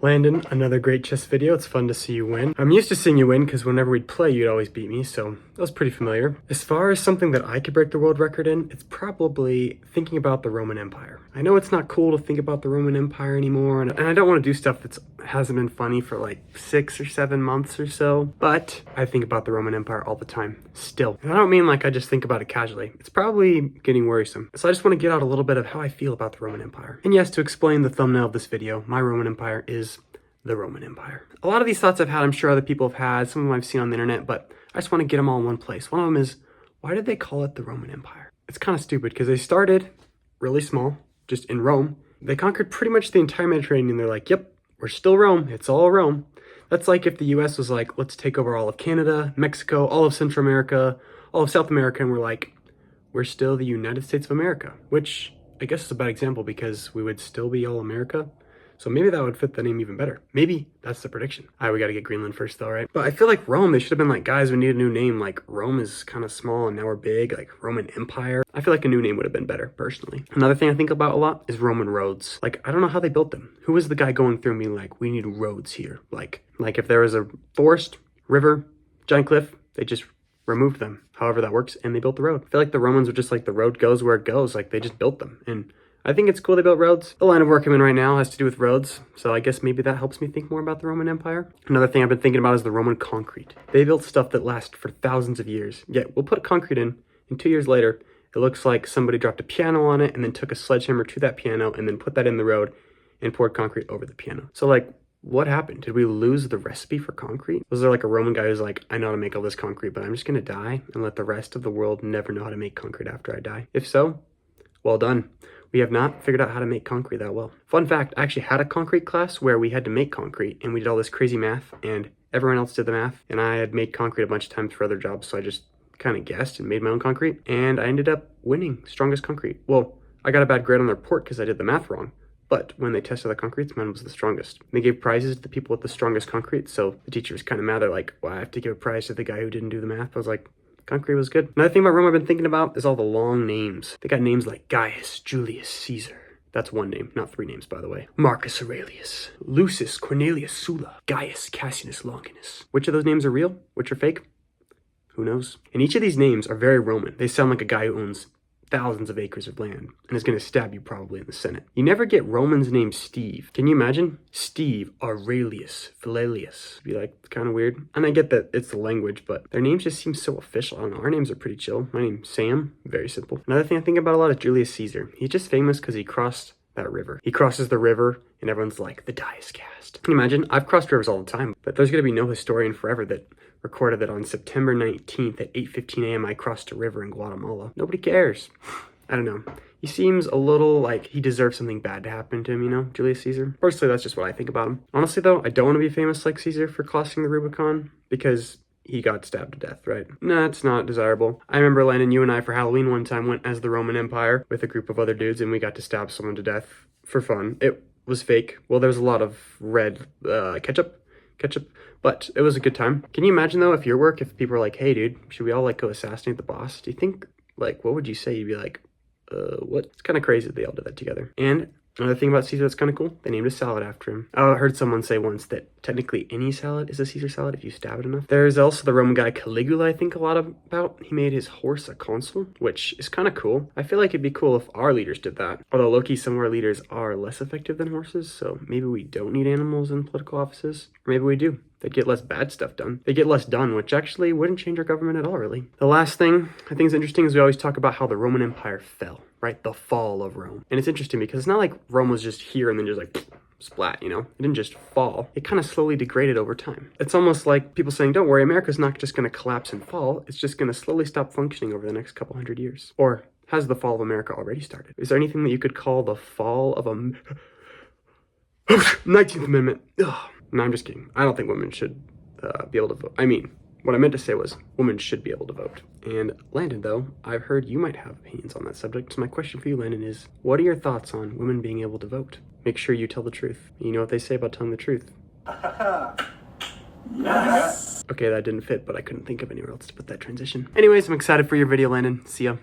Landon, another great chess video. It's fun to see you win. I'm used to seeing you win because whenever we'd play, you'd always beat me, so that was pretty familiar. As far as something that I could break the world record in, it's probably thinking about the Roman Empire. I know it's not cool to think about the Roman Empire anymore, and I don't want to do stuff that hasn't been funny for like 6 or 7 months or so, but I think about the Roman Empire all the time, still. And I don't mean like I just think about it casually. It's probably getting worrisome. So I just want to get out a little bit of how I feel about the Roman Empire. And yes, to explain the thumbnail of this video, my Roman Empire is the Roman Empire. A lot of these thoughts I've had, I'm sure other people have had, some of them I've seen on the internet, but I just want to get them all in one place. One of them is, why did they call it the Roman Empire? It's kind of stupid because they started really small, just in Rome. They conquered pretty much the entire Mediterranean. They're like, yep, we're still Rome. It's all Rome. That's like if the US was like, let's take over all of Canada, Mexico, all of Central America, all of South America, and we're like, we're still the United States of America, which I guess is a bad example because we would still be all America. So maybe that would fit the name even better. Maybe that's the prediction. All right, we got to get Greenland first though, right? But I feel like Rome, they should have been like, guys, we need a new name. Like Rome is kind of small and now we're big, like Roman Empire. I feel like a new name would have been better personally. Another thing I think about a lot is Roman roads. Like, I don't know how they built them. Who was the guy going through me like, we need roads here? Like if there was a forest, river, giant cliff, they just removed them. However that works, and they built the road. I feel like the Romans were just like, the road goes where it goes. Like they just built them. And I think it's cool they built roads. The line of work I'm in right now has to do with roads, so I guess maybe that helps me think more about the Roman Empire. Another thing I've been thinking about is the Roman concrete. They built stuff that lasts for thousands of years. Yet we'll put concrete in, and 2 years later, it looks like somebody dropped a piano on it and then took a sledgehammer to that piano and then put that in the road and poured concrete over the piano. So like, what happened? Did we lose the recipe for concrete? Was there like a Roman guy who's like, I know how to make all this concrete, but I'm just gonna die and let the rest of the world never know how to make concrete after I die? If so, well done. We have not figured out how to make concrete that well. Fun fact, I actually had a concrete class where we had to make concrete and we did all this crazy math and everyone else did the math, and I had made concrete a bunch of times for other jobs, so I just kind of guessed and made my own concrete, and I ended up winning strongest concrete. Well, I got a bad grade on the report because I did the math wrong, but when they tested the concretes, mine was the strongest. They gave prizes to the people with the strongest concrete, so the teacher was kind of mad. They're like, well, I have to give a prize to the guy who didn't do the math. I was like, concrete was good. Another thing about Rome I've been thinking about is all the long names. They got names like Gaius Julius Caesar. That's one name, not 3 names, by the way. Marcus Aurelius, Lucius Cornelius Sulla, Gaius Cassius Longinus. Which of those names are real? Which are fake? Who knows? And each of these names are very Roman. They sound like a guy who owns thousands of acres of land and is going to stab you probably in the Senate. You never get Romans named Steve. Can you imagine? Steve Aurelius Philelius. Be like, kind of weird. And I get that it's the language, but their names just seem so official. I don't know. Our names are pretty chill. My name's Sam. Very simple. Another thing I think about a lot is Julius Caesar. He's just famous because he crossed that river. He crosses the river and everyone's like, the die is cast. Can you imagine? I've crossed rivers all the time, but there's going to be no historian forever that recorded that on September 19th at 8:15 a.m. I crossed a river in Guatemala. Nobody cares. I don't know. He seems a little like he deserves something bad to happen to him, you know, Julius Caesar. Personally, that's just what I think about him. Honestly, though, I don't want to be famous like Caesar for crossing the Rubicon because he got stabbed to death, right? Nah, it's not desirable. I remember, Landon, you and I for Halloween one time went as the Roman Empire with a group of other dudes and we got to stab someone to death for fun. It was fake. Well, there was a lot of red ketchup, but it was a good time. Can you imagine though, if your work, if people were like, hey dude, should we all like go assassinate the boss? Do you think, like, what would you say? You'd be like, what? It's kind of crazy that they all did that together. And another thing about Caesar that's kind of cool, they named a salad after him. Oh, I heard someone say once that technically any salad is a Caesar salad if you stab it enough. There's also the Roman guy Caligula I think a lot about. He made his horse a consul, which is kind of cool. I feel like it'd be cool if our leaders did that. Although low-key, some of our leaders are less effective than horses, so maybe we don't need animals in political offices. Or maybe we do. They'd get less bad stuff done. They get less done, which actually wouldn't change our government at all, really. The last thing I think is interesting is we always talk about how the Roman Empire fell, right? The fall of Rome. And it's interesting because it's not like Rome was just here and then just like splat, you know? It didn't just fall. It kind of slowly degraded over time. It's almost like people saying, don't worry, America's not just going to collapse and fall. It's just going to slowly stop functioning over the next couple hundred years. Or has the fall of America already started? Is there anything that you could call the fall of a 19th Amendment? Ugh. No, I'm just kidding. I don't think women should be able to vote. I mean, what I meant to say was women should be able to vote. And Landon, though, I've heard you might have opinions on that subject. So my question for you, Landon, is what are your thoughts on women being able to vote? Make sure you tell the truth. You know what they say about telling the truth. Yes! Okay, that didn't fit, but I couldn't think of anywhere else to put that transition. Anyways, I'm excited for your video, Landon. See ya.